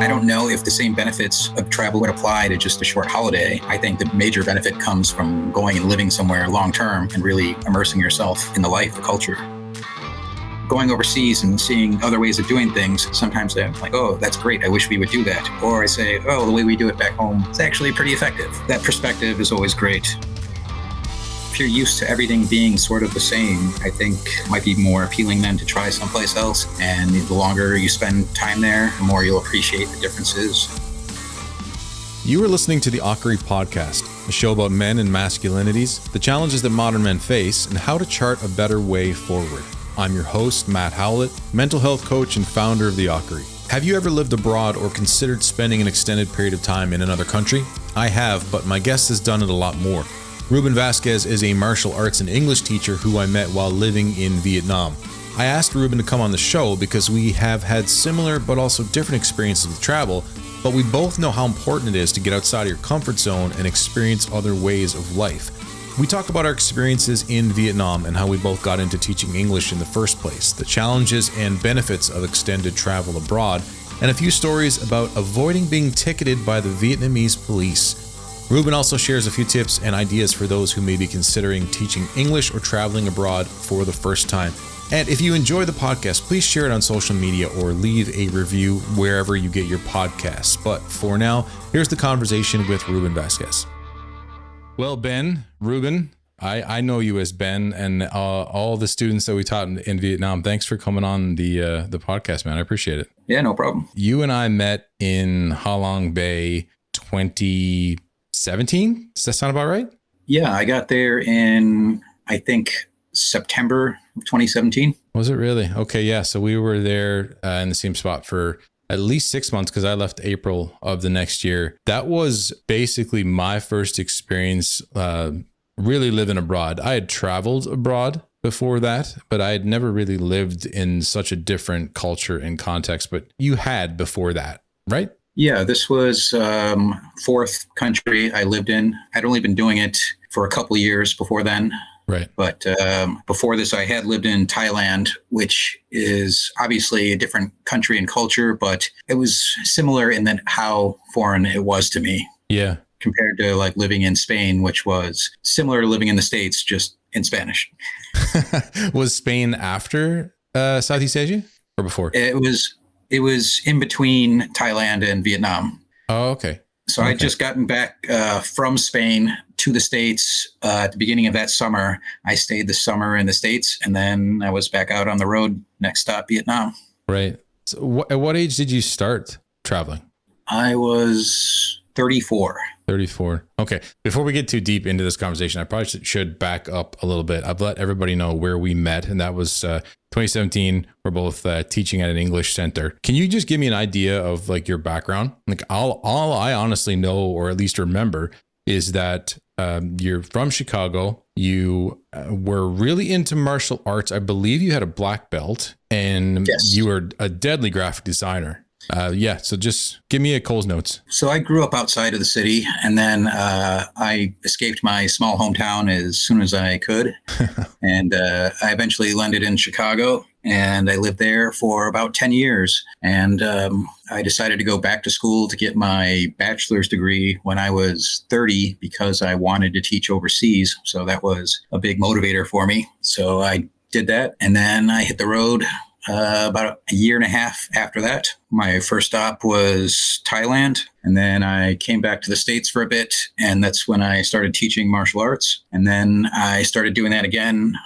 I don't know if the same benefits of travel would apply to just a short holiday. I think the major benefit comes from going and living somewhere long term and really immersing yourself in the life, the culture. Going overseas and seeing other ways of doing things, sometimes I'm like, oh, that's great. I wish we would do that. Or I say, oh, the way we do it back home is actually pretty effective. That perspective is always great. If you're used to everything being sort of the same, I think it might be more appealing then to try someplace else. And the longer you spend time there, the more you'll appreciate the differences. You are listening to the Akkeri podcast, a show about men and masculinities, the challenges that modern men face, and how to chart a better way forward. I'm your host, Matt Howlett, mental health coach and founder of the Akkeri. Have you ever lived abroad or considered spending an extended period of time in another country? I have, but my guest has done it a lot more. Ruben Vazquez is a martial arts and English teacher who I met while living in Vietnam. I asked Ruben to come on the show because we have had similar but also different experiences with travel, but we both know how important it is to get outside of your comfort zone and experience other ways of life. We talk about our experiences in Vietnam and how we both got into teaching English in the first place, the challenges and benefits of extended travel abroad, and a few stories about avoiding being ticketed by the Vietnamese police. Ruben also shares a few tips and ideas for those who may be considering teaching English or traveling abroad for the first time. And if you enjoy the podcast, please share it on social media or leave a review wherever you get your podcasts. But for now, here's the conversation with Ruben Vazquez. Well, Ruben, I know you as Ben, and all the students that we taught in Vietnam. Thanks for coming on the podcast, man. I appreciate it. Yeah, no problem. You and I met in Ha Long Bay 2017. Does that sound about right? Yeah, I got there in, I think, September of 2017. Was it really? Okay, yeah. So we were there in the same spot for at least 6 months because I left April of the next year. That was basically my first experience really living abroad. I had traveled abroad before that, but I had never really lived in such a different culture and context. But you had before that, right? Yeah, this was fourth country I lived in. I'd only been doing it for a couple of years before then. Right. But before this, I had lived in Thailand, which is obviously a different country and culture, but it was similar in that how foreign it was to me. Yeah. Compared to like living in Spain, which was similar to living in the States, just in Spanish. Was Spain after Southeast Asia or before? It was in between Thailand and Vietnam. Oh, okay. So I'd just gotten back from Spain to the States at the beginning of that summer. I stayed the summer in the States, and then I was back out on the road. Next stop, Vietnam. Right. So at what age did you start traveling? I was 34. 34. Okay. Before we get too deep into this conversation, I probably should back up a little bit. I've let everybody know where we met, and that was 2017. We're both teaching at an English center. Can you just give me an idea of like your background? Like all I honestly know, or at least remember, is that you're from Chicago. You were really into martial arts. I believe you had a black belt, and yes, you were a deadly graphic designer. So just give me a Cole's Notes. So I grew up outside of the city, and then I escaped my small hometown as soon as I could. And I eventually landed in Chicago, and I lived there for about 10 years. And I decided to go back to school to get my bachelor's degree when I was 30 because I wanted to teach overseas. So that was a big motivator for me. So I did that, and then I hit the road about a year and a half after that. My first stop was Thailand, and then I came back to the States for a bit, and that's when I started teaching martial arts. And then I started doing that again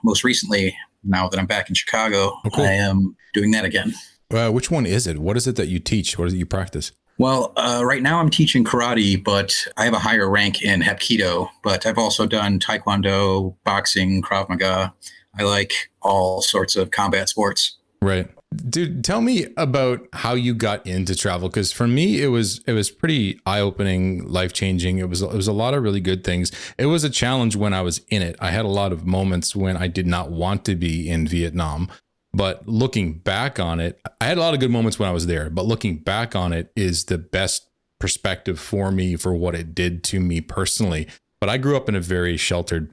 most recently. Now that I'm back in Chicago, oh, cool. I am doing that again. Which one is it? What is it that you teach? What is it you practice? Well, right now I'm teaching karate, but I have a higher rank in Hapkido, but I've also done Taekwondo, boxing, Krav Maga. I like all sorts of combat sports. Right. Dude, tell me about how you got into travel. Because for me, it was pretty eye-opening, life-changing. It was a lot of really good things. It was a challenge when I was in it. I had a lot of moments when I did not want to be in Vietnam. But looking back on it, I had a lot of good moments when I was there. But looking back on it is the best perspective for me for what it did to me personally. But I grew up in a very sheltered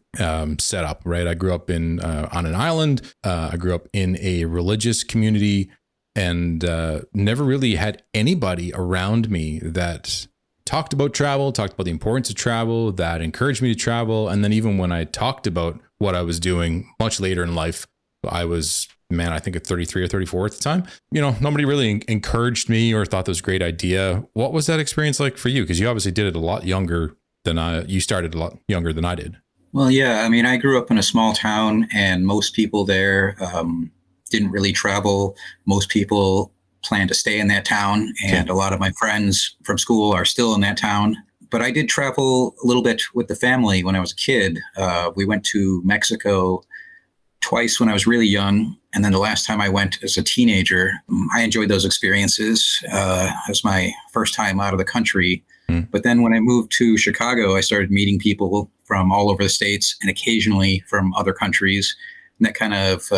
setup, right? I grew up on an island. I grew up in a religious community. and never really had anybody around me that talked about travel, talked about the importance of travel, that encouraged me to travel. And then even when I talked about what I was doing much later in life, I was, I think at 33 or 34 at the time, nobody really encouraged me or thought that was a great idea. What was that experience like for you? Because you obviously did it a lot younger than you started a lot younger than I did. Well, yeah, I grew up in a small town, and most people there didn't really travel. Most people plan to stay in that town, and a lot of my friends from school are still in that town. But I did travel a little bit with the family when I was a kid. We went to Mexico twice when I was really young. And then the last time I went as a teenager, I enjoyed those experiences. It was my first time out of the country. But then when I moved to Chicago, I started meeting people from all over the states and occasionally from other countries. And that kind of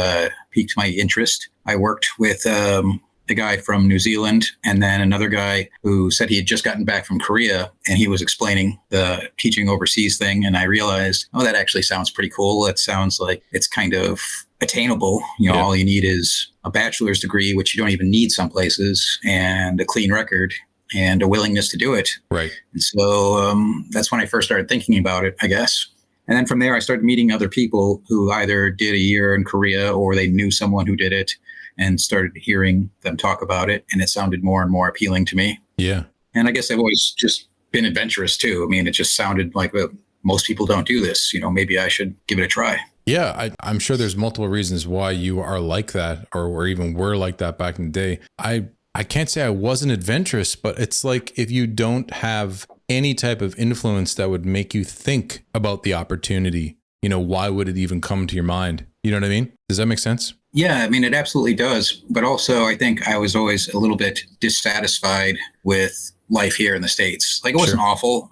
piqued my interest. I worked with a guy from New Zealand and then another guy who said he had just gotten back from Korea, and he was explaining the teaching overseas thing. And I realized, that actually sounds pretty cool. It sounds like it's kind of attainable. All you need is a bachelor's degree, which you don't even need some places, and a clean record and a willingness to do it. Right. And so that's when I first started thinking about it, I guess. And then from there, I started meeting other people who either did a year in Korea or they knew someone who did it, and started hearing them talk about it. And it sounded more and more appealing to me. Yeah. And I guess I've always just been adventurous too. It just sounded like, well, most people don't do this. Maybe I should give it a try. Yeah, I'm sure there's multiple reasons why you are like that, or even were like that back in the day. I can't say I wasn't adventurous, but it's like if you don't have any type of influence that would make you think about the opportunity, why would it even come to your mind? You know what I mean? Does that make sense? Yeah, it absolutely does. But also, I think I was always a little bit dissatisfied with life here in the States. Like, it wasn't awful.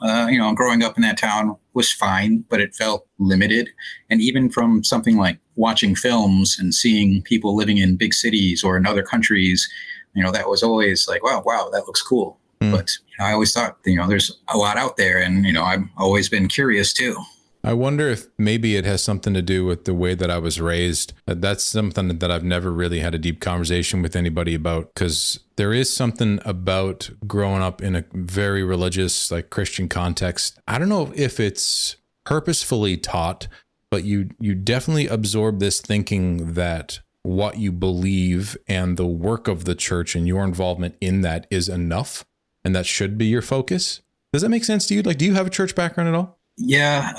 Growing up in that town was fine, but it felt limited. And even from something like watching films and seeing people living in big cities or in other countries, that was always like, wow, that looks cool. But I always thought, there's a lot out there. And, I've always been curious too. I wonder if maybe it has something to do with the way that I was raised. That's something that I've never really had a deep conversation with anybody about, because there is something about growing up in a very religious, like Christian context. I don't know if it's purposefully taught, but you definitely absorb this thinking that what you believe and the work of the church and your involvement in that is enough, and that should be your focus. Does that make sense to you? Like, do you have a church background at all? Yeah,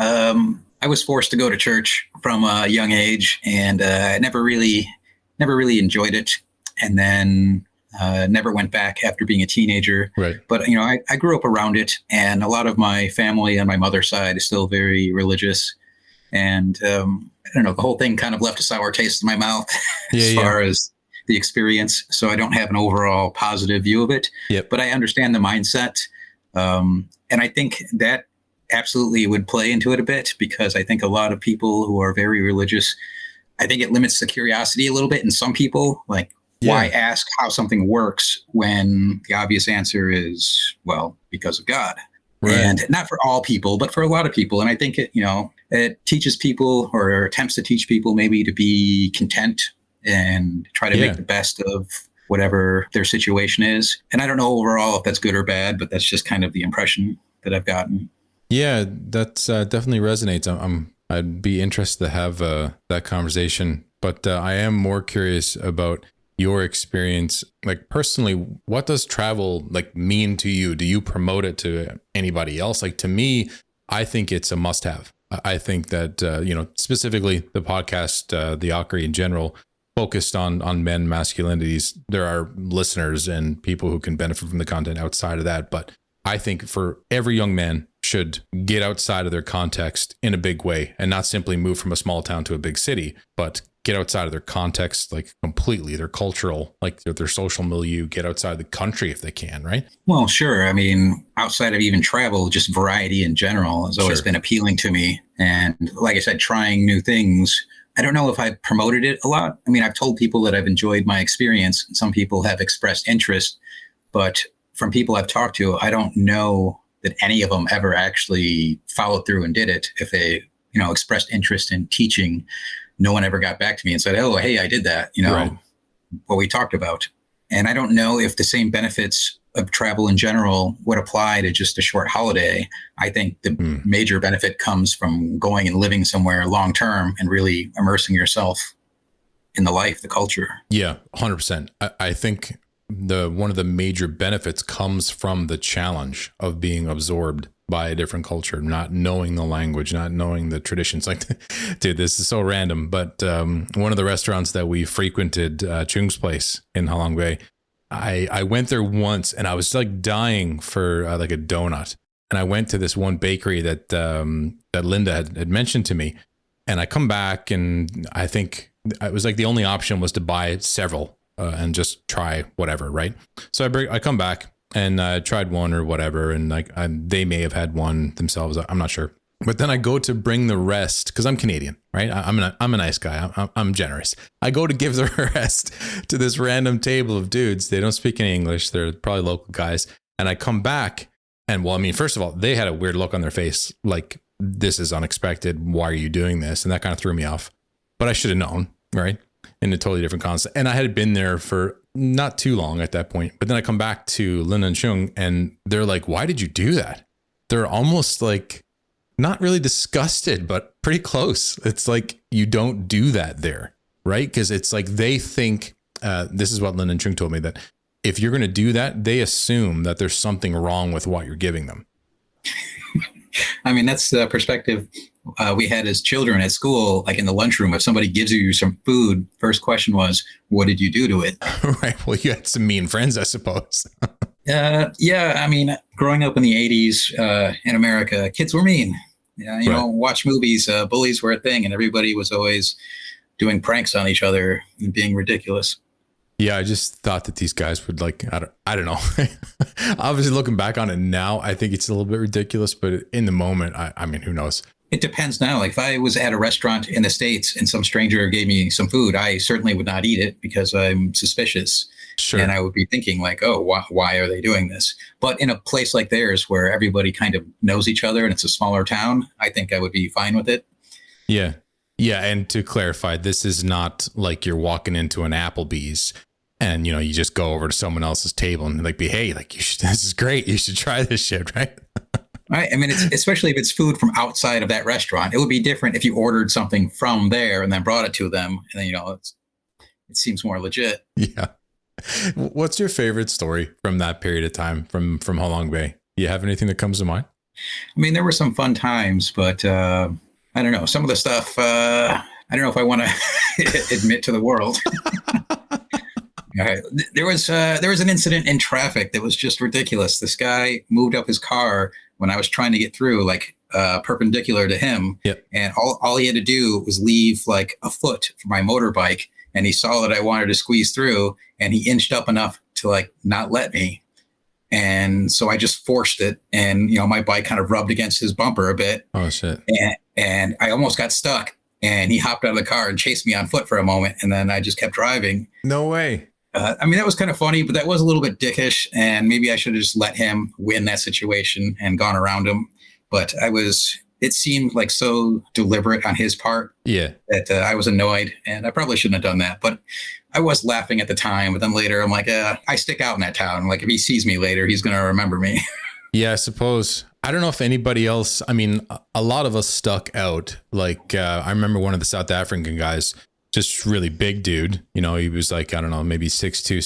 I was forced to go to church from a young age, and I never really enjoyed it. And then never went back after being a teenager. Right. But, I grew up around it, and a lot of my family on my mother's side is still very religious. And I don't know, the whole thing kind of left a sour taste in my mouth as far as the experience. So I don't have an overall positive view of it. Yep. But I understand the mindset. And I think that absolutely would play into it a bit, because I think a lot of people who are very religious, I think it limits the curiosity a little bit in some people. Like, why ask how something works when the obvious answer is, well, because of God. Right. And not for all people, but for a lot of people. And I think it teaches people, or attempts to teach people, maybe to be content and try to make the best of whatever their situation is. And I don't know overall if that's good or bad, but that's just kind of the impression that I've gotten. Yeah, that's definitely resonates. I'd be interested to have that conversation, but I am more curious about your experience. Like, personally, what does travel mean to you? Do you promote it to anybody else? Like, to me, I think it's a must-have. I think that specifically the podcast, the Akkeri in general, focused on men masculinities. There are listeners and people who can benefit from the content outside of that, but I think for every young man should get outside of their context in a big way, and not simply move from a small town to a big city, but get outside of their context, completely, their cultural, their social milieu, get outside the country if they can, right? Well, sure. Outside of even travel, just variety in general has always been appealing to me. And like I said, trying new things. I don't know if I've promoted it a lot. I've told people that I've enjoyed my experience. Some people have expressed interest, but from people I've talked to, I don't know that any of them ever actually followed through and did it. If they, expressed interest in teaching, no one ever got back to me and said, "Oh, hey, I did that." Right. What we talked about. And I don't know if the same benefits of travel in general would apply to just a short holiday. I think the major benefit comes from going and living somewhere long term and really immersing yourself in the life, the culture. Yeah, 100%. I think one of the major benefits comes from the challenge of being absorbed by a different culture, not knowing the language, not knowing the traditions. Like, dude, this is so random, but one of the restaurants that we frequented, Chung's place in Halong Bay, I went there once and I was like dying for like a donut. And I went to this one bakery that that Linda had mentioned to me. And I come back and I think it was like the only option was to buy several and just try whatever, right? So I come back and I tried one or whatever. And like they may have had one themselves. I'm not sure. But then I go to bring the rest because I'm Canadian, right? I'm a nice guy. I'm generous. I go to give the rest to this random table of dudes. They don't speak any English. They're probably local guys. And I come back and, well, I mean, first of all, they had a weird look on their face. Like, this is unexpected. Why are you doing this? And that kind of threw me off. But I should have known, right? In a totally different concept. And I had been there for not too long at that point. But then I come back to Lin and Chung and they're like, why did you do that? They're almost like, not really disgusted, but pretty close. It's like, you don't do that there, right? Because it's like they think, this is what Lin and Chung told me, that if you're going to do that, they assume that there's something wrong with what you're giving them. I mean, that's the perspective we had as children at school, like in the lunchroom. If somebody gives you some food, first question was, what did you do to it? Right. Well, you had some mean friends, I suppose. Yeah, I mean, growing up in the 80s in America, kids were mean. Yeah, you know, watch movies, bullies were a thing, and everybody was always doing pranks on each other and being ridiculous. Yeah, I just thought that these guys would like, I don't know. Obviously, looking back on it now, I think it's a little bit ridiculous, but in the moment, I mean, who knows? It depends now. Like if I was at a restaurant in the States and some stranger gave me some food, I certainly would not eat it because I'm suspicious. Sure. And I would be thinking like, oh, why are they doing this? But in a place like theirs where everybody kind of knows each other and it's a smaller town, I think I would be fine with it. Yeah. Yeah. And to clarify, this is not like you're walking into an Applebee's and, you know, you just go over to someone else's table and like, hey, like, this is great. You should try this shit, right? Right. I mean, especially if it's food from outside of that restaurant. It would be different if you ordered something from there and then brought it to them. And then, you know, it seems more legit. Yeah. What's your favorite story from that period of time from Halong Bay? Do you have anything that comes to mind? I mean, there were some fun times, but I don't know. Some of the stuff, I don't know if I want to admit to the world. There was an incident in traffic that was just ridiculous. This guy moved up his car when I was trying to get through, like perpendicular to him. Yep. And all he had to do was leave like a foot for my motorbike. And he saw that I wanted to squeeze through and he inched up enough to like not let me. And so I just forced it. And, you know, my bike kind of rubbed against his bumper a bit. Oh, shit. And I almost got stuck and he hopped out of the car and chased me on foot for a moment. And then I just kept driving. No way. I mean, that was kind of funny, but that was a little bit dickish. And maybe I should have just let him win that situation and gone around him. But it seemed like so deliberate on his part that I was annoyed and I probably shouldn't have done that. But I was laughing at the time. But then later I'm like, I stick out in that town. Like if he sees me later, he's going to remember me. Yeah, I suppose. I don't know if anybody else. I mean, a lot of us stuck out. Like I remember one of the South African guys, just really big dude. You know, he was like, I don't know, maybe 6'2",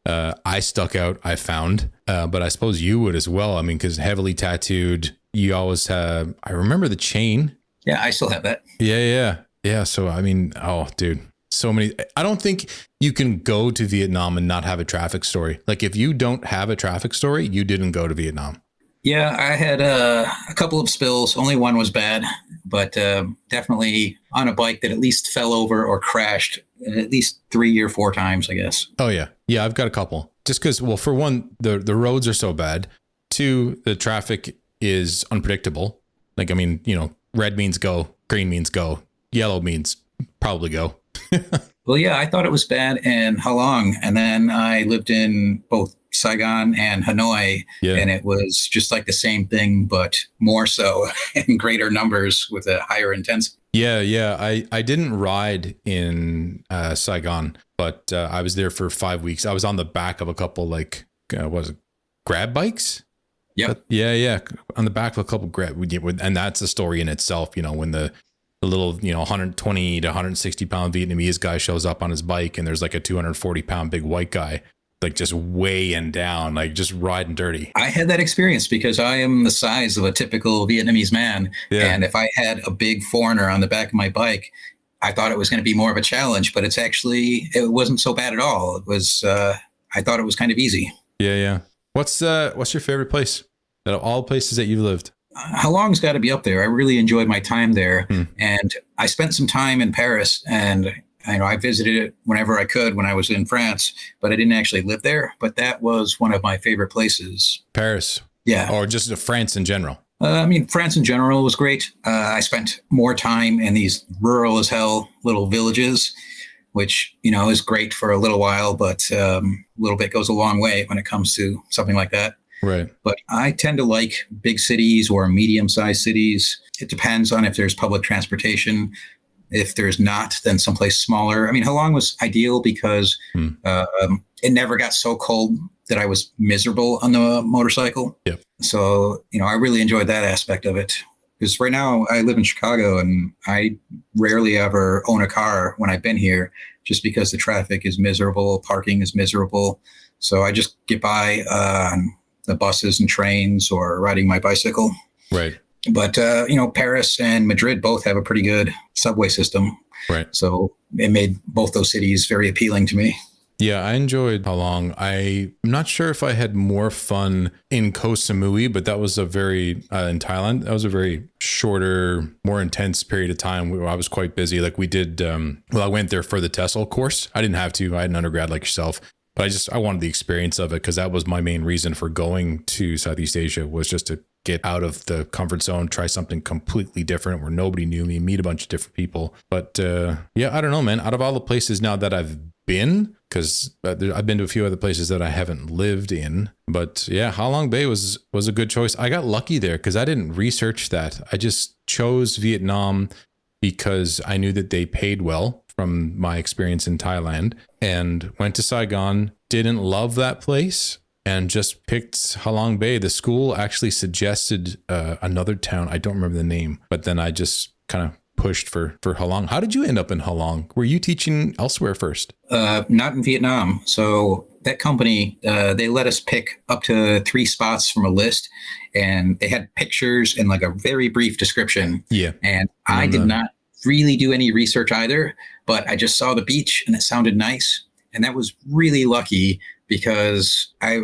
6'3". I stuck out, I found. But I suppose you would as well. I mean, because heavily tattooed. You always have, I remember the chain. Yeah, I still have that. Yeah. So, I mean, oh, dude, so many. I don't think you can go to Vietnam and not have a traffic story. Like if you don't have a traffic story, you didn't go to Vietnam. Yeah, I had a couple of spills. Only one was bad, but definitely on a bike that at least fell over or crashed at least 3 or 4 times, I guess. Oh, yeah. Yeah, I've got a couple. Just because, well, for one, the roads are so bad. 2, the traffic is unpredictable. Like, I mean, you know, red means go, green means go, yellow means probably go. Well, yeah, I thought it was bad in Halong. And then I lived in both Saigon and Hanoi. Yeah. And it was just like the same thing, but more so in greater numbers with a higher intensity. Yeah. I didn't ride in Saigon. but I was there for 5 weeks. I was on the back of a couple what was it, grab bikes? Yep. Yeah. On the back of a couple grab, and that's a story in itself. When the little 120 to 160 pound Vietnamese guy shows up on his bike, and there's like a 240 pound big white guy, like just weighing down, like just riding dirty. I had that experience because I am the size of a typical Vietnamese man. Yeah. And if I had a big foreigner on the back of my bike, I thought it was going to be more of a challenge, but it wasn't so bad at all. It was, I thought it was kind of easy. Yeah. What's your favorite place out of all places that you've lived? Halong's got to be up there. I really enjoyed my time there. And I spent some time in Paris, and I visited it whenever I could when I was in France, but I didn't actually live there. But that was one of my favorite places. Paris? Yeah. Or just France in general? France in general was great. I spent more time in these rural as hell little villages, which, is great for a little while, but a little bit goes a long way when it comes to something like that. Right. But I tend to like big cities or medium-sized cities. It depends on if there's public transportation. If there's not, then someplace smaller. Halong was ideal because it never got so cold that I was miserable on the motorcycle. Yep. So, I really enjoyed that aspect of it. Because right now I live in Chicago, and I rarely ever own a car when I've been here, just because the traffic is miserable, parking is miserable. So I just get by on the buses and trains or riding my bicycle. Right. But, Paris and Madrid both have a pretty good subway system. Right. So it made both those cities very appealing to me. Yeah, I enjoyed Halong. I'm not sure if I had more fun in Koh Samui, but that was in Thailand, that was a very shorter, more intense period of time where I was quite busy. Like we did, I went there for the TESOL course. I didn't have to. I had an undergrad like yourself. But I wanted the experience of it, because that was my main reason for going to Southeast Asia, was just to get out of the comfort zone, try something completely different where nobody knew me, meet a bunch of different people. But I don't know, man. Out of all the places now that I've been, because I've been to a few other places that I haven't lived in. But yeah, Halong Bay was a good choice. I got lucky there because I didn't research that. I just chose Vietnam because I knew that they paid well from my experience in Thailand, and went to Saigon, didn't love that place, and just picked Halong Bay. The school actually suggested another town. I don't remember the name, but then I just kind of pushed for Halong. How did you end up in Halong? Were you teaching elsewhere first? Not in Vietnam. So that company, they let us pick up to 3 spots from a list, and they had pictures and like a very brief description. Yeah. And I did not really do any research either, but I just saw the beach and it sounded nice. And that was really lucky because I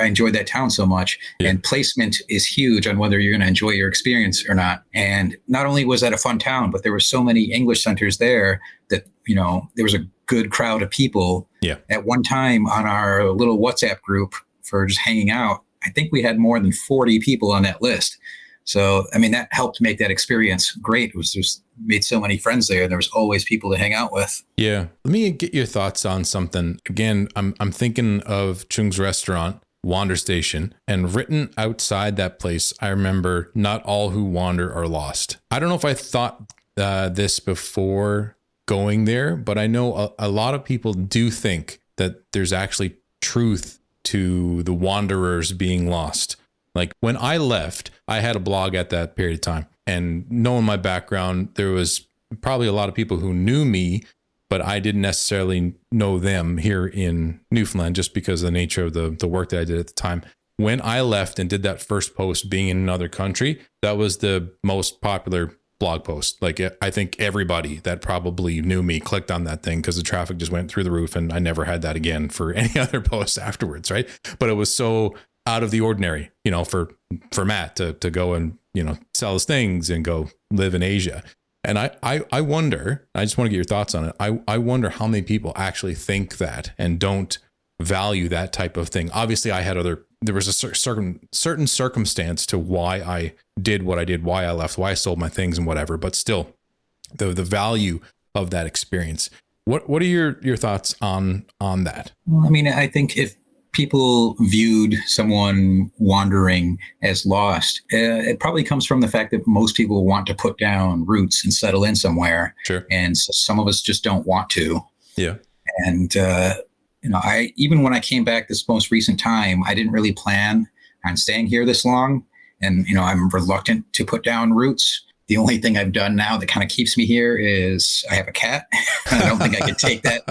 enjoyed that town so much. Yeah. And placement is huge on whether you're going to enjoy your experience or not. And not only was that a fun town, but there were so many English centers there that, there was a good crowd of people. Yeah. At one time on our little WhatsApp group for just hanging out, I think we had more than 40 people on that list. So, that helped make that experience great. It was just made so many friends there. There was always people to hang out with. Yeah. Let me get your thoughts on something. Again, I'm thinking of Chung's restaurant, Wander Station, and written outside that place, I remember, not all who wander are lost. I don't know if I thought this before going there, but I know a lot of people do think that there's actually truth to the wanderers being lost. Like when I left, I had a blog at that period of time, and knowing my background, there was probably a lot of people who knew me, but I didn't necessarily know them here in Newfoundland just because of the nature of the work that I did at the time. When I left and did that first post being in another country, that was the most popular blog post. Like I think everybody that probably knew me clicked on that thing because the traffic just went through the roof, and I never had that again for any other posts afterwards. Right. But it was so out of the ordinary, for Matt to go and, sell his things and go live in Asia. And I wonder, I just want to get your thoughts on it. I wonder how many people actually think that and don't value that type of thing. Obviously there was a certain circumstance to why I did what I did, why I left, why I sold my things and whatever, but still the value of that experience. What are your thoughts on that? Well, I think if people viewed someone wandering as lost, it probably comes from the fact that most people want to put down roots and settle in somewhere. Sure. And so some of us just don't want to. Yeah. And, even when I came back this most recent time, I didn't really plan on staying here this long. And, I'm reluctant to put down roots. The only thing I've done now that kind of keeps me here is I have a cat. I don't think I could take that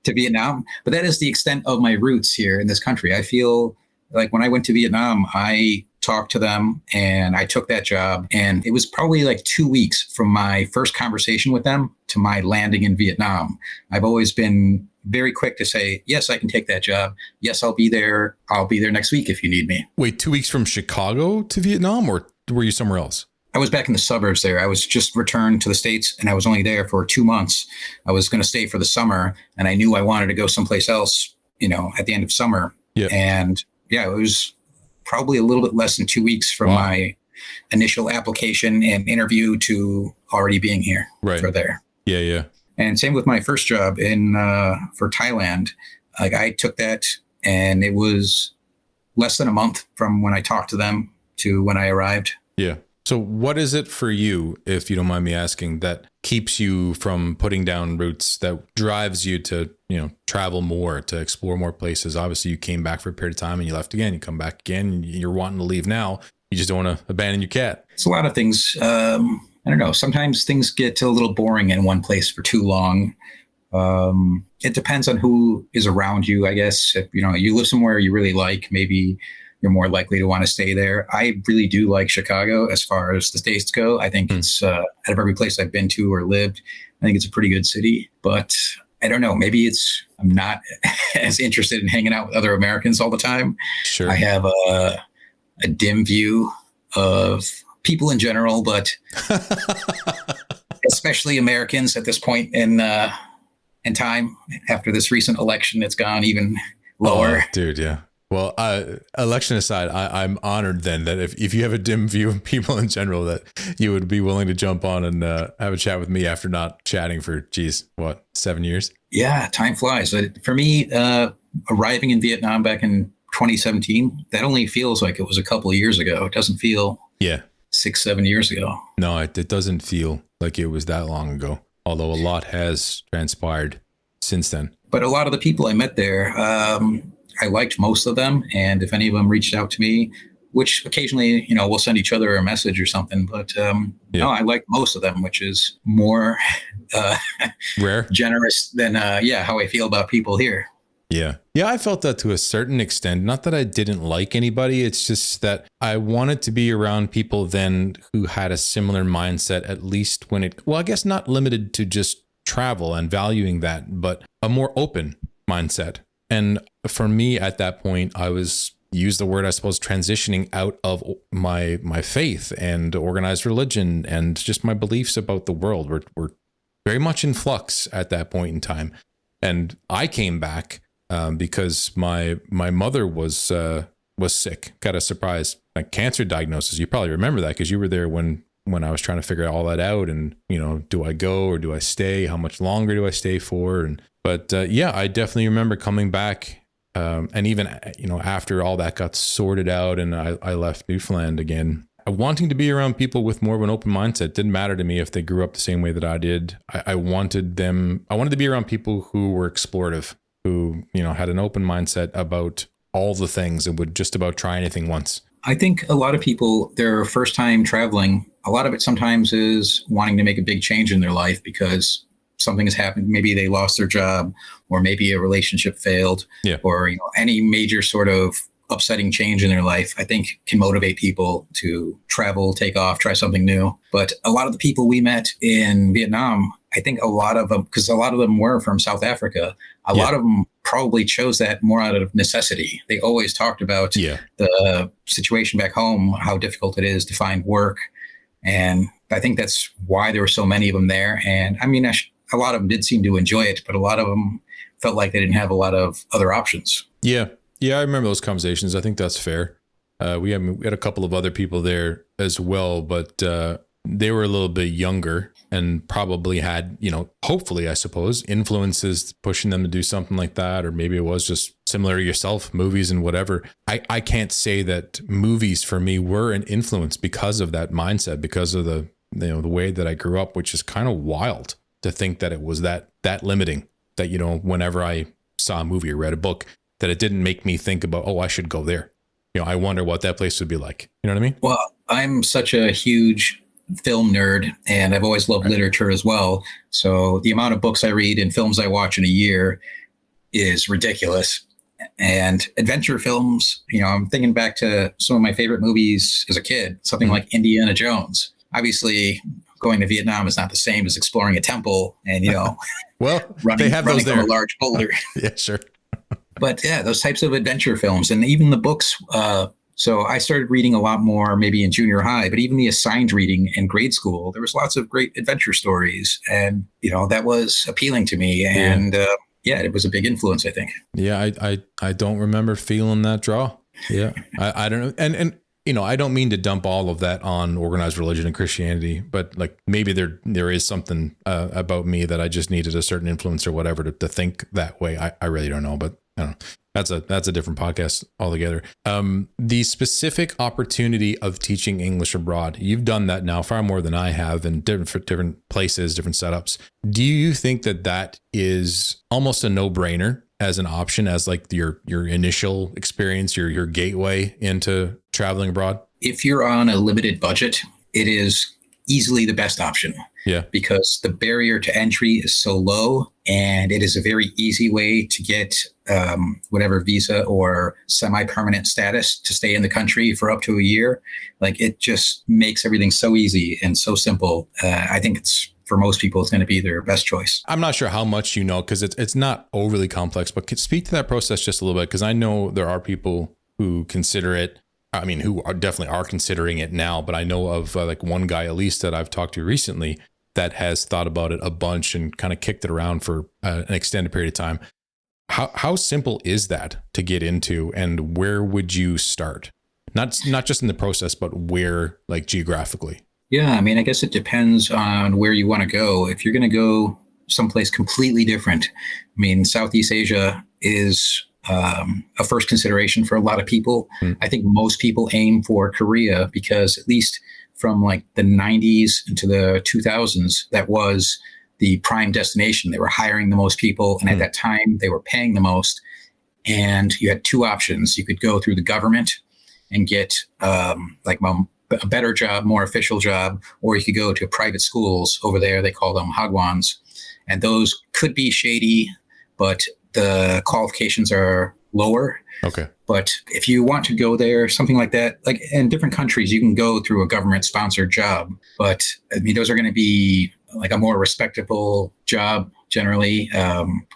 to Vietnam, but that is the extent of my roots here in this country. I feel like when I went to Vietnam, I talked to them and I took that job. And it was probably like 2 weeks from my first conversation with them to my landing in Vietnam. I've always been very quick to say, yes, I can take that job. Yes, I'll be there. I'll be there next week if you need me. Wait, 2 weeks from Chicago to Vietnam, or were you somewhere else? I was back in the suburbs there. I was just returned to the States and I was only there for 2 months. I was going to stay for the summer and I knew I wanted to go someplace else, at the end of summer. Yeah. And it was probably a little bit less than 2 weeks from my initial application and interview to already being here for there. Yeah. Yeah. And same with my first job for Thailand. Like I took that and it was less than a month from when I talked to them to when I arrived. Yeah. So what is it for you, if you don't mind me asking, that keeps you from putting down roots, that drives you to, travel more, to explore more places? Obviously, you came back for a period of time and you left again. You come back again. You're wanting to leave now. You just don't want to abandon your cat. It's a lot of things. I don't know. Sometimes things get a little boring in one place for too long. It depends on who is around you, I guess. If, you live somewhere you really like, maybe you're more likely to want to stay there. I really do like Chicago as far as the States go. I think it's out of every place I've been to or lived, I think it's a pretty good city. But I don't know, maybe I'm not as interested in hanging out with other Americans all the time. Sure. I have a dim view of people in general, but especially Americans at this point in time. After this recent election, it's gone even lower. Oh, dude, yeah. Well, election aside, I'm honored then that if you have a dim view of people in general, that you would be willing to jump on and have a chat with me after not chatting for, 7 years? Yeah, time flies. For me, arriving in Vietnam back in 2017, that only feels like it was a couple of years ago. It doesn't feel 6-7 years ago. No, it doesn't feel like it was that long ago, although a lot has transpired since then. But a lot of the people I met there, I liked most of them. And if any of them reached out to me, which occasionally, we'll send each other a message or something. But no, I liked most of them, which is more rare, generous than, how I feel about people here. Yeah. Yeah, I felt that to a certain extent. Not that I didn't like anybody. It's just that I wanted to be around people then who had a similar mindset, at least when I guess not limited to just travel and valuing that, but a more open mindset. And for me at that point, I was, use the word, I suppose, transitioning out of my faith and organized religion and just my beliefs about the world were very much in flux at that point in time. And I came back because my mother was sick, got a surprise cancer diagnosis. You probably remember that because you were there when I was trying to figure all that out. And, do I go or do I stay? How much longer do I stay for? But I definitely remember coming back. And even, after all that got sorted out and I left Newfoundland again, wanting to be around people with more of an open mindset. Didn't matter to me if they grew up the same way that I did. I wanted to be around people who were explorative, who, had an open mindset about all the things and would just about try anything once. I think a lot of people, their first time traveling, a lot of it sometimes is wanting to make a big change in their life because something has happened. Maybe they lost their job, or maybe a relationship failed, or any major sort of upsetting change in their life, I think can motivate people to travel, take off, try something new. But a lot of the people we met in Vietnam, I think a lot of them, because a lot of them were from South Africa, a lot of them probably chose that more out of necessity. They always talked about the situation back home, how difficult it is to find work. And I think that's why there were so many of them there. And I mean, a lot of them did seem to enjoy it, but a lot of them felt like they didn't have a lot of other options. Yeah. Yeah, I remember those conversations. I think that's fair. We had a couple of other people there as well, but they were a little bit younger and probably had, hopefully, I suppose, influences pushing them to do something like that. Or maybe it was just similar to yourself, movies and whatever. I can't say that movies for me were an influence because of that mindset, because of the way that I grew up, which is kind of wild to think that it was that limiting. that, whenever I saw a movie or read a book, that it didn't make me think about, oh, I should go there. I wonder what that place would be like. You know what I mean? Well, I'm such a huge film nerd, and I've always loved literature as well. So the amount of books I read and films I watch in a year is ridiculous. And adventure films, I'm thinking back to some of my favorite movies as a kid, something like Indiana Jones. Obviously, going to Vietnam is not the same as exploring a temple and, well, running those from a large boulder. Yeah, sure. But yeah, those types of adventure films and even the books. So I started reading a lot more maybe in junior high, but even the assigned reading in grade school, there was lots of great adventure stories. And, that was appealing to me. And it was a big influence, I think. Yeah, I don't remember feeling that draw. Yeah, I don't know. And I don't mean to dump all of that on organized religion and Christianity, but like maybe there is something about me that I just needed a certain influence or whatever to think that way. I really don't know, but I don't know. That's a different podcast altogether. The specific opportunity of teaching English abroad, you've done that now far more than I have in different places, different setups. Do you think that is almost a no-brainer as an option, as like your initial experience, your gateway into traveling abroad? If you're on a limited budget, it is easily the best option. Yeah. Because the barrier to entry is so low, and it is a very easy way to get whatever visa or semi-permanent status to stay in the country for up to a year. Like, it just makes everything so easy and so simple. I think for most people, it's going to be their best choice. I'm not sure how much because it's not overly complex, but speak to that process just a little bit, because I know there are people who consider it. I mean, who definitely are considering it now, but I know of like one guy at least that I've talked to recently that has thought about it a bunch and kind of kicked it around for an extended period of time. How simple is that to get into, and where would you start? Not just in the process, but where, like, geographically? Yeah, I mean, I guess it depends on where you want to go. If you're going to go someplace completely different, I mean, Southeast Asia is a first consideration for a lot of people. I think most people aim for Korea because, at least from like the 90s into the 2000s, that was the prime destination. They were hiring the most people, and at that time they were paying the most. And you had two options. You could go through the government and get like a better job, more official job, or you could go to private schools over there. They call them hagwons. And those could be shady, but the qualifications are lower. Okay. But if you want to go there, something like that, like in different countries, you can go through a government sponsored job. But I mean, those are going to be like a more respectable job generally.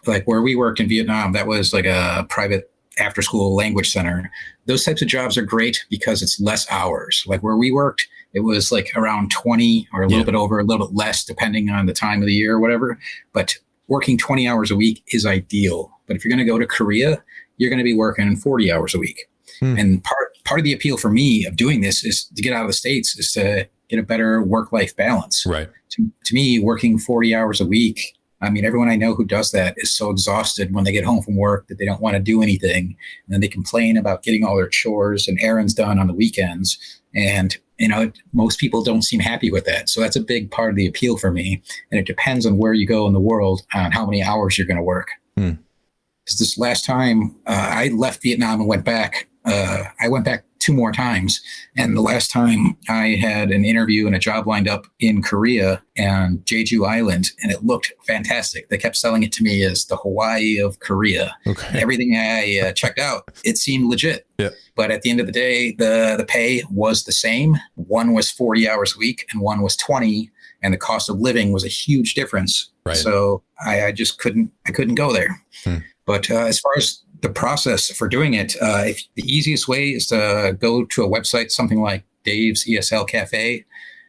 Like where we worked in Vietnam, that was like a private after school language center. Those types of jobs are great because it's less hours. Like where we worked, it was like around 20 or a little bit over, a little bit less, depending on the time of the year or whatever. But working 20 hours a week is ideal. But if you're going to go to Korea, you're going to be working 40 hours a week. And part of the appeal for me of doing this is to get out of the States, is to get a better work-life balance. Right. To me, working 40 hours a week, I mean, everyone I know who does that is so exhausted when they get home from work that they don't want to do anything. And then they complain about getting all their chores and errands done on the weekends. And, you know, most people don't seem happy with that. So that's a big part of the appeal for me. And it depends on where you go in the world on how many hours you're going to work. Because this last time I left Vietnam and went back, I went back 2 more times. And the last time I had an interview and a job lined up in Korea and Jeju Island, and it looked fantastic. They kept selling it to me as the Hawaii of Korea. Okay. Everything I checked out, it seemed legit. Yeah. But at the end of the day, the pay was the same. One was 40 hours a week and one was 20. And the cost of living was a huge difference. Right. So I just couldn't go there. But as far as the process for doing it, the easiest way is to go to a website, something like Dave's ESL Cafe,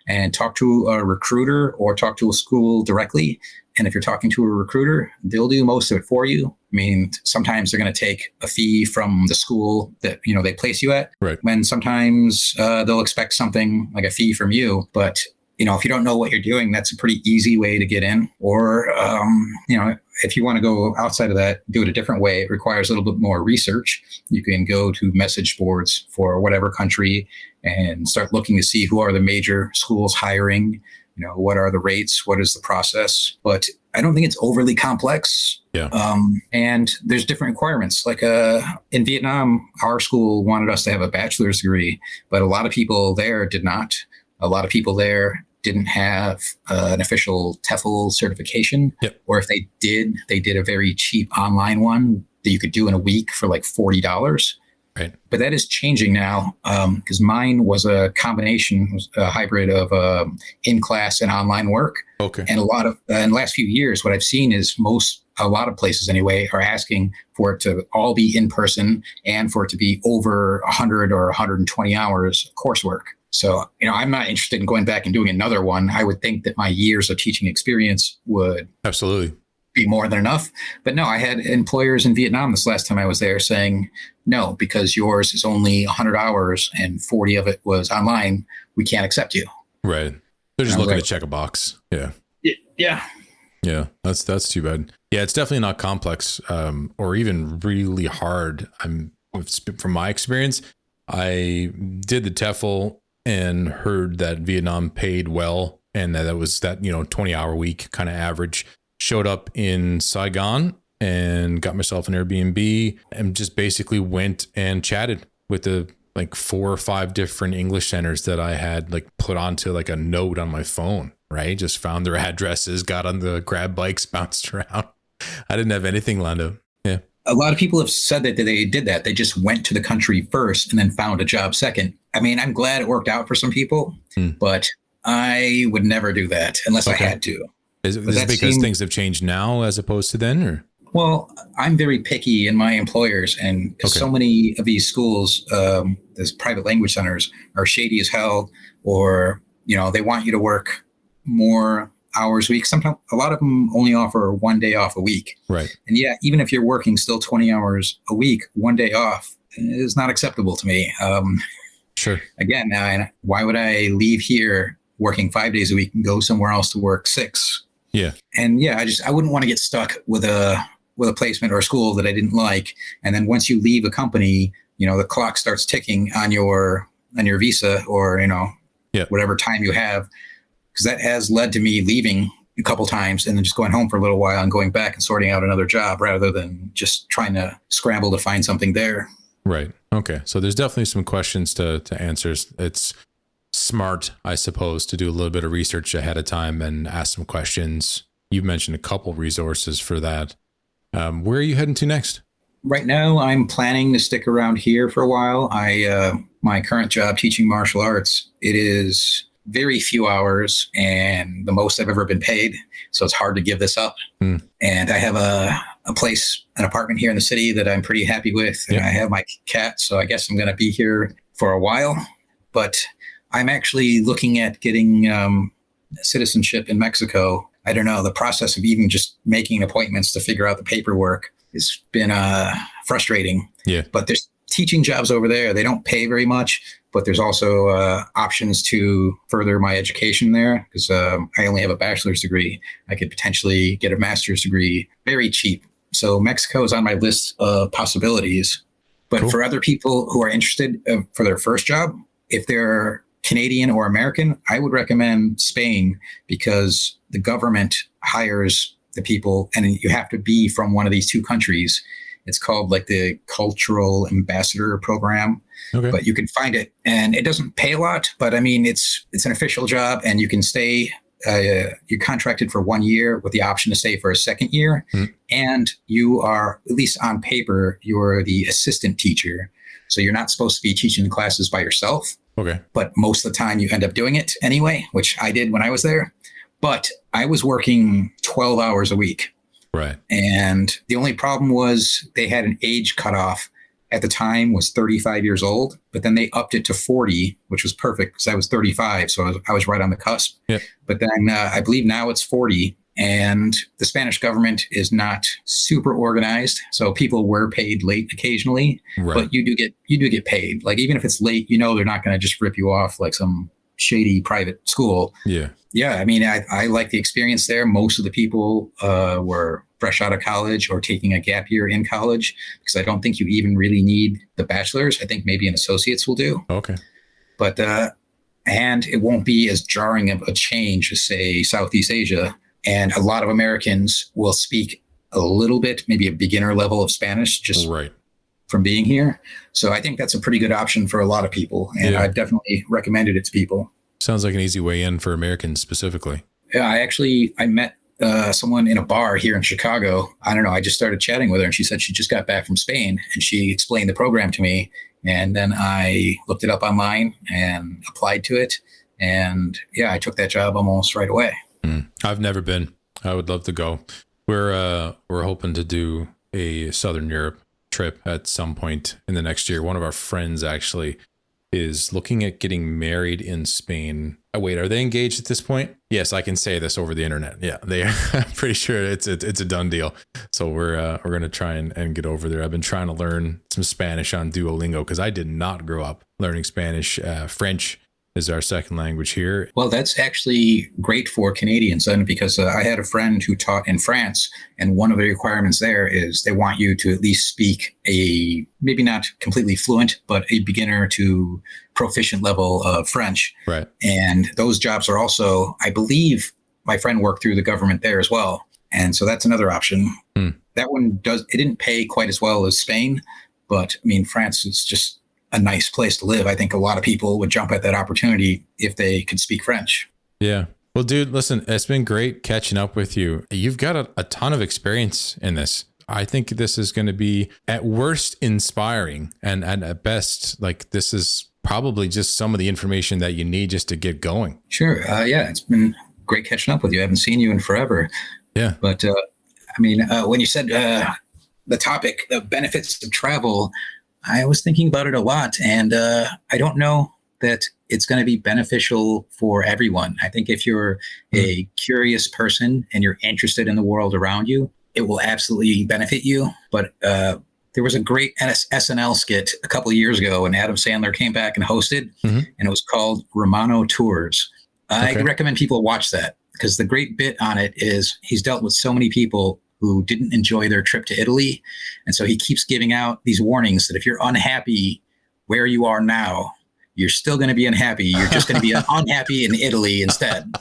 and talk to a recruiter or talk to a school directly. And if you're talking to a recruiter, they'll do most of it for you. I mean, sometimes they're going to take a fee from the school that, you know, they place you at. Right. When sometimes they'll expect something like a fee from you. But, you know, if you don't know what you're doing, that's a pretty easy way to get in. Or, you know, if you want to go outside of that, do it a different way. It requires a little bit more research. You can go to message boards for whatever country and start looking to see who are the major schools hiring. what are the rates? What is the process? But I don't think it's overly complex. Yeah. And there's different requirements. Like in Vietnam, our school wanted us to have a bachelor's degree, but a lot of people there did not. A lot of people there didn't have an official TEFL certification. Yep. Or if they did a very cheap online one that you could do in a week for like $40. Right. But that is changing now because mine was a combination, a hybrid of in-class and online work. Okay. And in the last few years, what I've seen is a lot of places anyway, are asking for it to all be in person and for it to be over 100 or 120 hours of coursework. So, I'm not interested in going back and doing another one. I would think that my years of teaching experience would absolutely be more than enough. But no, I had employers in Vietnam this last time I was there saying, no, because yours is only 100 hours and 40 of it was online, we can't accept you. Right. They're just looking to check a box. Yeah. Yeah. Yeah. That's too bad. Yeah. It's definitely not complex or even really hard. From my experience, I did the TEFL and heard that Vietnam paid well and that was that, 20-hour week kind of average. Showed up in Saigon and got myself an Airbnb and just basically went and chatted with the 4 or 5 different English centers that I had put onto a note on my phone, right? Just found their addresses, got on the grab bikes, bounced around. I didn't have anything lined up. Yeah. A lot of people have said that they did that. They just went to the country first and then found a job second. I mean, I'm glad it worked out for some people, but I would never do that unless I had to. Is it because things have changed now as opposed to then? Or? Well, I'm very picky in my employers, and so many of these schools, these private language centers, are shady as hell, or they want you to work more hours a week. Sometimes a lot of them only offer 1 day off a week. Right. And yeah, even if you're working still 20 hours a week, 1 day off is not acceptable to me. Sure. Again, why would I leave here working 5 days a week and go somewhere else to work 6? Yeah. And yeah, I wouldn't want to get stuck with a placement or a school that I didn't like. And then once you leave a company, the clock starts ticking on your visa or, whatever time you have, because that has led to me leaving a couple times and then just going home for a little while and going back and sorting out another job rather than just trying to scramble to find something there. Right. Okay. So there's definitely some questions to answer. It's smart, I suppose, to do a little bit of research ahead of time and ask some questions. You've mentioned a couple resources for that. Where are you heading to next? Right now, I'm planning to stick around here for a while. My current job teaching martial arts, it is very few hours and the most I've ever been paid. So it's hard to give this up. And I have an apartment here in the city that I'm pretty happy with. And I have my cat. So I guess I'm going to be here for a while. But I'm actually looking at getting citizenship in Mexico. I don't know. The process of even just making appointments to figure out the paperwork has been frustrating. Yeah. But there's teaching jobs over there. They don't pay very much, but there's also options to further my education there because I only have a bachelor's degree. I could potentially get a master's degree very cheap. So Mexico is on my list of possibilities. But for other people who are interested for their first job, if they're Canadian or American, I would recommend Spain because the government hires the people and you have to be from one of these two countries. It's called the Cultural Ambassador Program, but you can find it and it doesn't pay a lot, but I mean, it's an official job and you can stay, you're contracted for 1 year with the option to stay for a second year. And you are, at least on paper, you're the assistant teacher. So you're not supposed to be teaching the classes by yourself. Okay. But most of the time you end up doing it anyway, which I did when I was there. But I was working 12 hours a week. Right. And the only problem was they had an age cutoff at the time was 35 years old, but then they upped it to 40, which was perfect because I was 35. So I was right on the cusp. Yeah. But then I believe now it's 40 and the Spanish government is not super organized. So people were paid late occasionally, but you do get paid. Even if it's late, they're not going to just rip you off like some shady private school. Yeah. Yeah. I mean, I like the experience there. Most of the people were fresh out of college or taking a gap year in college because I don't think you even really need the bachelor's. I think maybe an associate's will do. Okay. But and it won't be as jarring of a change as, say, Southeast Asia. And a lot of Americans will speak a little bit, maybe a beginner level of Spanish, just Right. from being here. So I think that's a pretty good option for a lot of people. And Yeah. I've definitely recommended it to people. Sounds like an easy way in for Americans specifically. Yeah, I met someone in a bar here in Chicago. I don't know. I just started chatting with her and she said she just got back from Spain and she explained the program to me. And then I looked it up online and applied to it. And yeah, I took that job almost right away. I've never been. I would love to go. We're hoping to do a Southern Europe trip at some point in the next year. One of our friends actually is looking at getting married in Spain. Oh, wait, are they engaged at this point? Yes, I can say this over the internet. Yeah, they are. I'm pretty sure it's a done deal. So we're going to try and get over there. I've been trying to learn some Spanish on Duolingo because I did not grow up learning Spanish. French is our second language here. Well, that's actually great for Canadians then, because I had a friend who taught in France, and one of the requirements there is they want you to at least speak a, maybe not completely fluent, but a beginner to proficient level of French. Right. And those jobs are also, I believe my friend worked through the government there as well. And so that's another option. That one it didn't pay quite as well as Spain, but I mean, France is just a nice place to live. I think a lot of people would jump at that opportunity if they could speak French. Yeah. Well, dude, listen, it's been great catching up with you. You've got a ton of experience in this. I think this is going to be at worst inspiring and at best, like this is probably just some of the information that you need just to get going. Sure. Yeah, it's been great catching up with you. I haven't seen you in forever. Yeah. But I mean, when you said the topic, the benefits of travel, I was thinking about it a lot, and I don't know that it's going to be beneficial for everyone. I think if you're a curious person and you're interested in the world around you, it will absolutely benefit you. But there was a great SNL skit a couple of years ago, and Adam Sandler came back and hosted, and it was called Romano Tours. I recommend people watch that because the great bit on it is he's dealt with so many people who didn't enjoy their trip to Italy. And so he keeps giving out these warnings that if you're unhappy where you are now, you're still going to be unhappy. You're just going to be unhappy in Italy instead.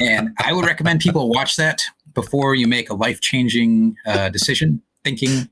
And I would recommend people watch that before you make a life-changing decision, thinking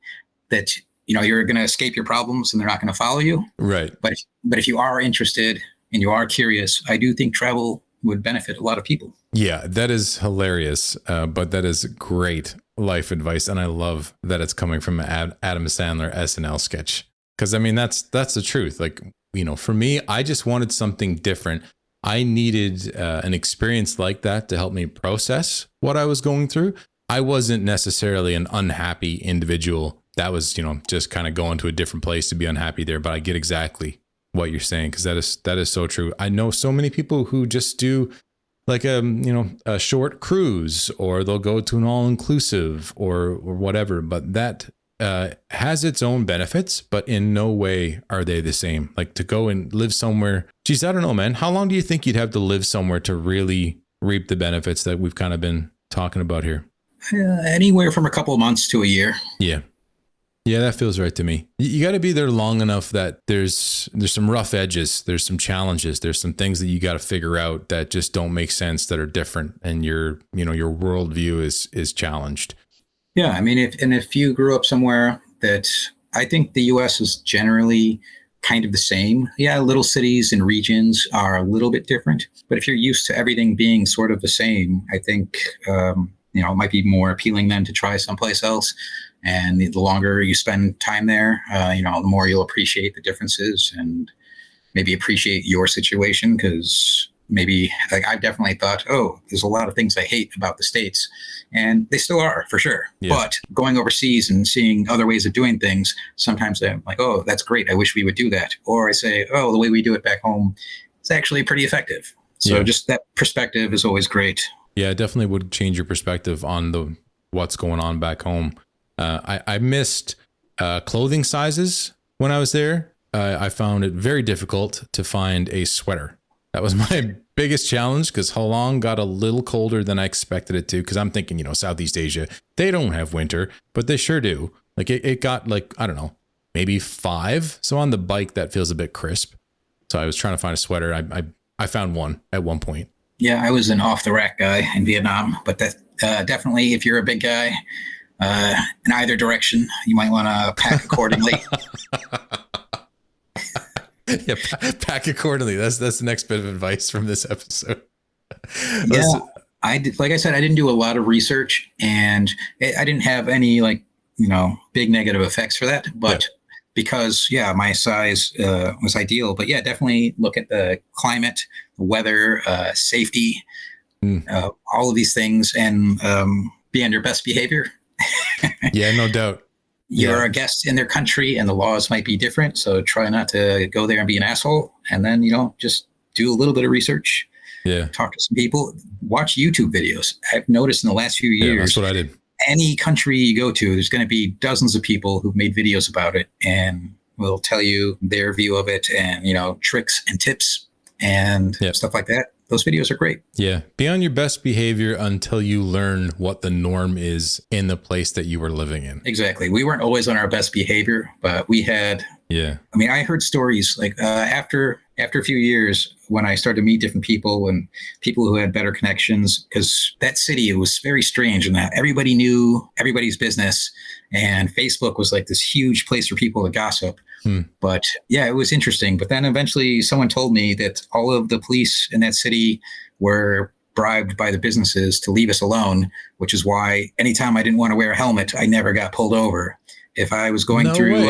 that, you know, you're going to escape your problems and they're not going to follow you. Right. But if you are interested and you are curious, I do think travel would benefit a lot of people. Yeah, that is hilarious. But that is great life advice. And I love that it's coming from an Adam Sandler SNL sketch. Because I mean, that's the truth. Like, you know, for me, I just wanted something different. I needed an experience like that to help me process what I was going through. I wasn't necessarily an unhappy individual that was, you know, just kind of going to a different place to be unhappy there. But I get exactly what you're saying, because that is so true. I know so many people who just do like a short cruise, or they'll go to an all-inclusive or whatever, but that has its own benefits, but in no way are they the same. Like to go and live somewhere, geez, I don't know, man. How long do you think you'd have to live somewhere to really reap the benefits that we've kind of been talking about here? Anywhere from a couple of months to a year. Yeah, that feels right to me. You got to be there long enough that there's some rough edges, there's some challenges, there's some things that you got to figure out that just don't make sense, that are different, and your worldview is challenged. Yeah, I mean, if you grew up somewhere that, I think the U.S. is generally kind of the same. Yeah, little cities and regions are a little bit different, but if you're used to everything being sort of the same, I think it might be more appealing then to try someplace else. And the longer you spend time there, the more you'll appreciate the differences and maybe appreciate your situation. Because maybe, like, I've definitely thought, oh, there's a lot of things I hate about the States, and they still are, for sure. Yeah. But going overseas and seeing other ways of doing things, sometimes I'm like, oh, that's great, I wish we would do that. Or I say, oh, the way we do it back home is actually pretty effective. So just that perspective is always great. Yeah, it definitely would change your perspective on what's going on back home. I missed clothing sizes when I was there. I found it very difficult to find a sweater. That was my biggest challenge, because Halong got a little colder than I expected it to. Because I'm thinking, Southeast Asia, they don't have winter, but they sure do. Like it got like, I don't know, maybe 5. So on the bike, that feels a bit crisp. So I was trying to find a sweater. I I found one at one point. Yeah, I was an off the rack guy in Vietnam, but that definitely, if you're a big guy, in either direction, you might want to pack accordingly. Yeah, pack accordingly. That's the next bit of advice from this episode. Yeah, like I said, I didn't do a lot of research, and I didn't have any big negative effects for that. But because my size was ideal. But yeah, definitely look at the climate, the weather, safety, all of these things, and be on your best behavior. Yeah, no doubt. You're a guest in their country and the laws might be different. So try not to go there and be an asshole. And then, just do a little bit of research. Yeah. Talk to some people. Watch YouTube videos. I've noticed in the last few years. Yeah, that's what I did. Any country you go to, there's going to be dozens of people who've made videos about it and will tell you their view of it and, tricks and tips and stuff like that. Those videos are great. Yeah. Be on your best behavior until you learn what the norm is in the place that you were living in. Exactly. We weren't always on our best behavior, but we had. Yeah. I mean, I heard stories like after a few years when I started to meet different people and people who had better connections, because that city, it was very strange and that everybody knew everybody's business. And Facebook was like this huge place for people to gossip. But yeah, it was interesting. But then eventually someone told me that all of the police in that city were bribed by the businesses to leave us alone, which is why anytime I didn't want to wear a helmet, I never got pulled over. If I was going through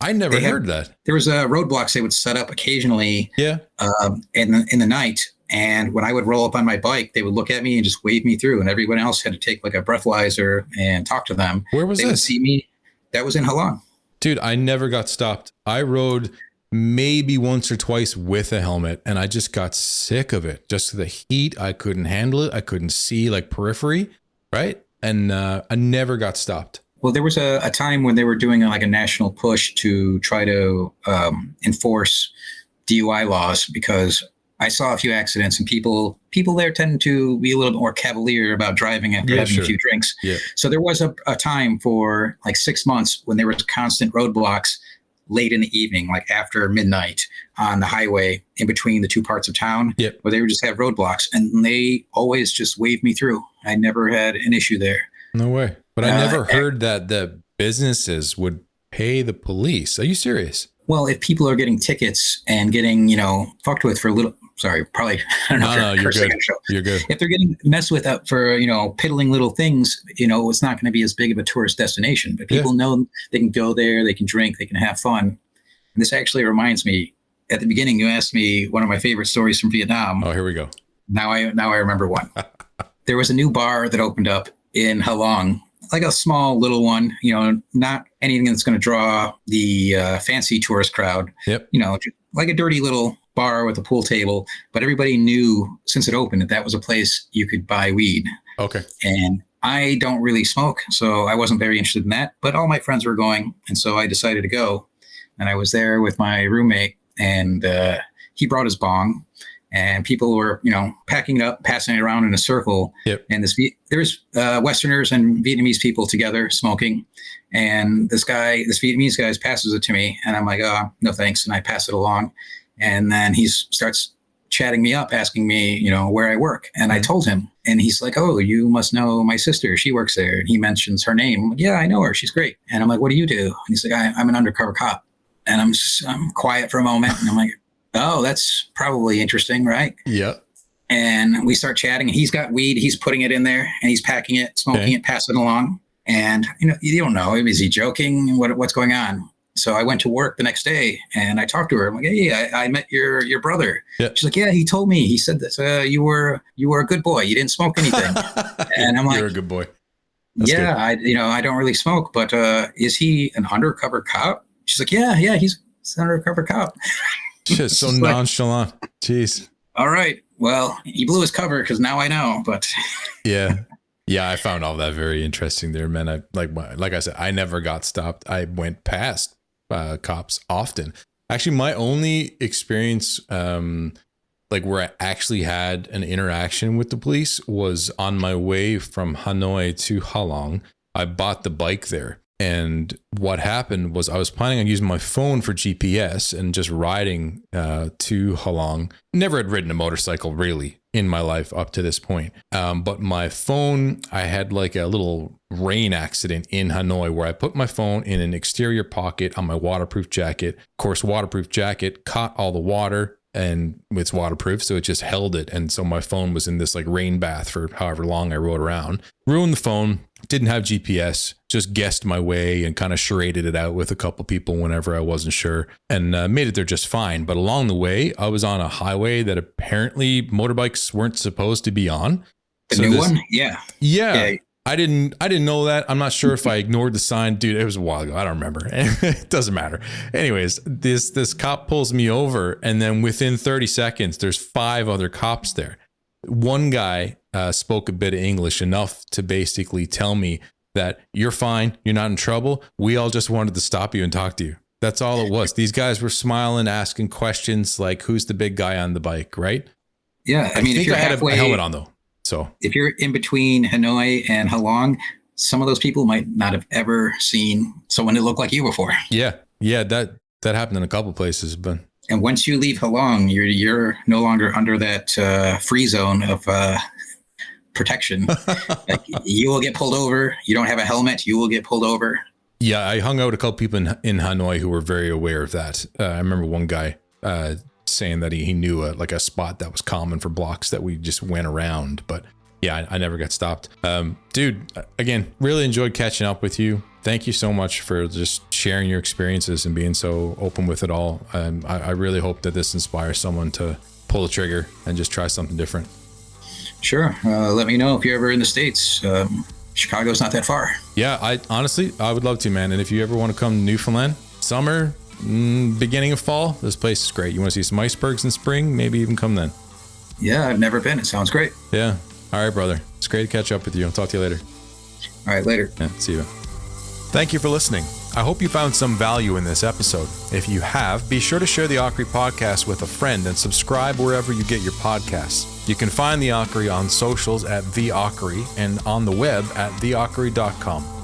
I never heard that. There was roadblocks they would set up occasionally in the night. And when I would roll up on my bike, they would look at me and just wave me through. And everyone else had to take like a breathalyzer and talk to them. Where was they this? Would see me. That was in Halong. Dude, I never got stopped. I rode maybe once or twice with a helmet and I just got sick of it. Just the heat. I couldn't handle it. I couldn't see like periphery. Right. And I never got stopped. Well, there was a time when they were doing like a national push to try to enforce DUI laws, because I saw a few accidents and people there tend to be a little bit more cavalier about driving after having a few drinks. Yeah. So there was a time for like 6 months when there was constant roadblocks late in the evening, like after midnight on the highway in between the two parts of town, where they would just have roadblocks and they always just waved me through. I never had an issue there. No way. But I never heard that the businesses would pay the police. Are you serious? Well, if people are getting tickets and getting, fucked with for a little, sorry, probably, I don't know. No, you're good. You're good. If they're getting messed with up for, piddling little things, it's not going to be as big of a tourist destination. But people know they can go there, they can drink, they can have fun. And this actually reminds me, at the beginning, you asked me one of my favorite stories from Vietnam. Oh, here we go. Now I remember one. There was a new bar that opened up in Halong, like a small little one, not anything that's going to draw the fancy tourist crowd. Yep. Like a dirty little bar with a pool table. But everybody knew since it opened that was a place you could buy weed. Okay. And I don't really smoke, so I wasn't very interested in that. But all my friends were going, and so I decided to go. And I was there with my roommate, and he brought his bong. And people were, packing it up, passing it around in a circle. Yep. And there's Westerners and Vietnamese people together smoking. And this Vietnamese guy passes it to me. And I'm like, oh, no, thanks. And I pass it along. And then he starts chatting me up, asking me, where I work. And I told him. And he's like, oh, you must know my sister. She works there. And he mentions her name. I'm like, yeah, I know her. She's great. And I'm like, what do you do? And he's like, I'm an undercover cop. And I'm quiet for a moment. And I'm like, oh, that's probably interesting, right? Yeah. And we start chatting. And he's got weed. He's putting it in there, and he's packing it, smoking it, passing it along. And you don't know. Is he joking? What's going on? So I went to work the next day, and I talked to her. I'm like, hey, I met your brother. Yeah. She's like, yeah, he told me. He said that you were a good boy. You didn't smoke anything. And I'm like, you're a good boy. That's yeah, good. I don't really smoke, but is he an undercover cop? She's like, yeah, he's an undercover cop. Just so nonchalant. Jeez. All right. Well, he blew his cover because now I know, but yeah. I found all that very interesting there, man. I like I said, I never got stopped. I went past cops often. Actually, my only experience, where I actually had an interaction with the police was on my way from Hanoi to Halong. I bought the bike there. And what happened was I was planning on using my phone for GPS and just riding to Halong. Never had ridden a motorcycle really in my life up to this point. But my phone, I had like a little rain accident in Hanoi where I put my phone in an exterior pocket on my waterproof jacket. Of course, waterproof jacket caught all the water and it's waterproof, so it just held it. And so my phone was in this like rain bath for however long I rode around. Ruined the phone, didn't have GPS, just guessed my way and kind of charaded it out with a couple people whenever I wasn't sure, and made it there just fine. But along the way, I was on a highway that apparently motorbikes weren't supposed to be on. The new one? Yeah. I didn't know that. I'm not sure if I ignored the sign. Dude, it was a while ago. I don't remember. It doesn't matter. Anyways, this cop pulls me over, and then within 30 seconds, there's 5 other cops there. One guy spoke a bit of English enough to basically tell me that you're fine. You're not in trouble. We all just wanted to stop you and talk to you. That's all it was. These guys were smiling, asking questions like, who's the big guy on the bike, right? Yeah. I mean, think if you're I had halfway, a helmet on though. So if you're in between Hanoi and Halong, some of those people might not have ever seen someone who looked like you before. Yeah, that happened in a couple places, but. And once you leave Halong, you're no longer under that free zone of protection. Like, you will get pulled over. You don't have a helmet, you will get pulled over. Yeah, I hung out with a couple people in Hanoi who were very aware of that. I remember one guy saying that he knew a spot that was common for blocks that we just went around. But yeah, I never got stopped. Dude, again, really enjoyed catching up with you. Thank you so much for just sharing your experiences and being so open with it all. I really hope that this inspires someone to pull the trigger and just try something different. Sure. Let me know if you're ever in the States. Chicago's not that far. Yeah, I would love to, man. And if you ever want to come to Newfoundland, summer, beginning of fall, this place is great. You want to see some icebergs in spring, maybe even come then. Yeah, I've never been. It sounds great. Yeah. All right, brother. It's great to catch up with you. I'll talk to you later. All right, later. Yeah, see you. Thank you for listening. I hope you found some value in this episode. If you have, be sure to share the Akkeri podcast with a friend and subscribe wherever you get your podcasts. You can find the Akkeri on socials at The Akkeri and on the web at theakkeri.com.